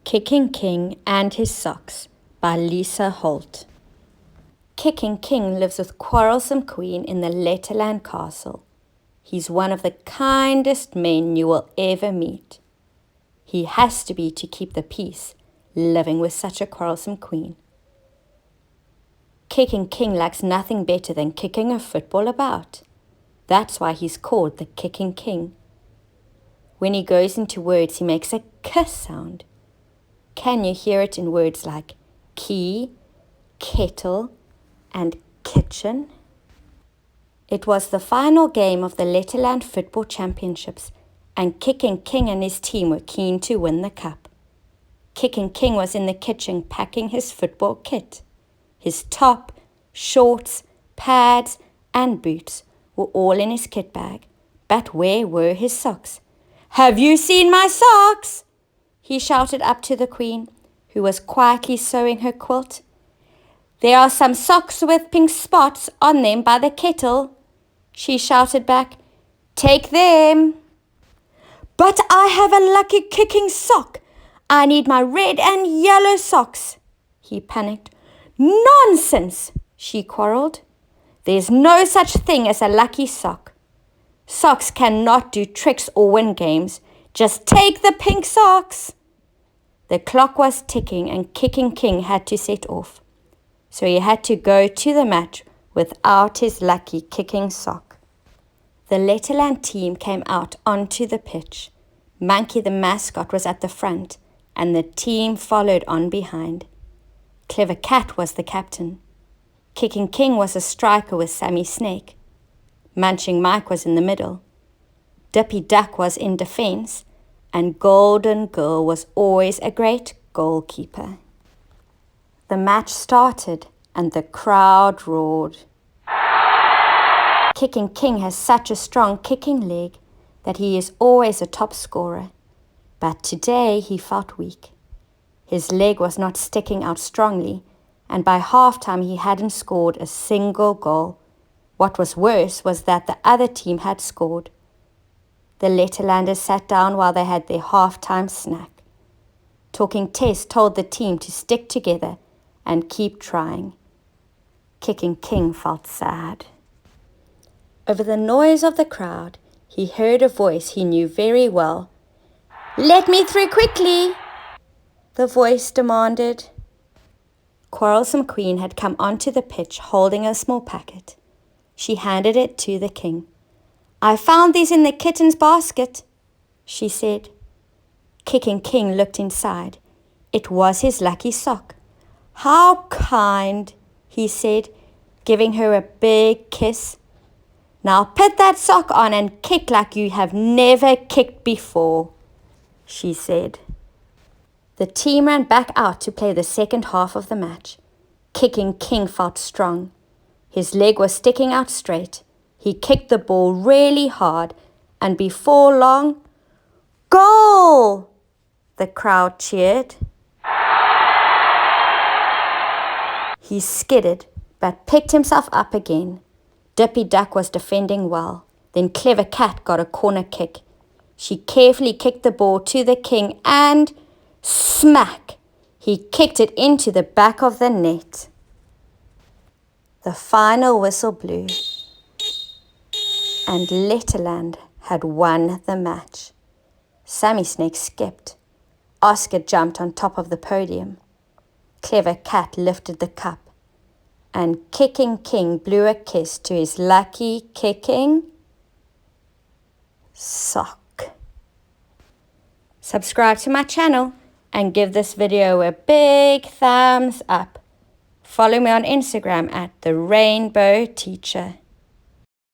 Kicking King and His Socks by Lisa Holt. Kicking King lives with Quarrelsome Queen in the Letterland castle. He's one of the kindest men you will ever meet. He has to be to keep the peace, living with such a quarrelsome queen. Kicking King likes nothing better than kicking a football about. That's why he's called the Kicking King. When he goes into words, he makes a k sound. Can you hear it in words like key, kettle, and kitchen? It was the final game of the Letterland Football Championships, and Kicking King and his team were keen to win the cup. Kicking King was in the kitchen packing his football kit. His top, shorts, pads, and boots were all in his kit bag. But where were his socks? "Have you seen my socks?" he shouted up to the queen, who was quietly sewing her quilt. "There are some socks with pink spots on them by the kettle," she shouted back. "Take them." "But I have a lucky kicking sock. I need my red and yellow socks," he panicked. "Nonsense," she quarreled. "There's no such thing as a lucky sock. Socks cannot do tricks or win games. Just take the pink socks." The clock was ticking and Kicking King had to set off, so he had to go to the match without his lucky kicking sock. The Letterland team came out onto the pitch. Monkey the mascot was at the front, and the team followed on behind. Clever Cat was the captain. Kicking King was a striker with Sammy Snake. Munching Mike was in the middle. Dippy Duck was in defense, and Golden Girl was always a great goalkeeper. The match started, and the crowd roared. Kicking King has such a strong kicking leg that he is always a top scorer. But today he felt weak. His leg was not sticking out strongly, and by halftime he hadn't scored a single goal. What was worse was that the other team had scored. The Letterlanders sat down while they had their halftime snack. Talking Tess told the team to stick together and keep trying. Kicking King felt sad. Over the noise of the crowd, he heard a voice he knew very well. "Let me through quickly," the voice demanded. Quarrelsome Queen had come onto the pitch holding a small packet. She handed it to the king. "I found these in the kitten's basket," she said. Kicking King looked inside. It was his lucky sock. "How kind," he said, giving her a big kiss. "Now put that sock on and kick like you have never kicked before," she said. The team ran back out to play the second half of the match. Kicking King felt strong. His leg was sticking out straight. He kicked the ball really hard, and before long, "Goal!" the crowd cheered. He skidded, but picked himself up again. Dippy Duck was defending well. Then Clever Cat got a corner kick. She carefully kicked the ball to the king and smack! He kicked it into the back of the net. The final whistle blew, and Letterland had won the match. Sammy Snake skipped. Oscar jumped on top of the podium. Clever Cat lifted the cup, and Kicking King blew a kiss to his lucky kicking sock. Subscribe to my channel and give this video a big thumbs up. Follow me on Instagram at The Rainbow Teacher.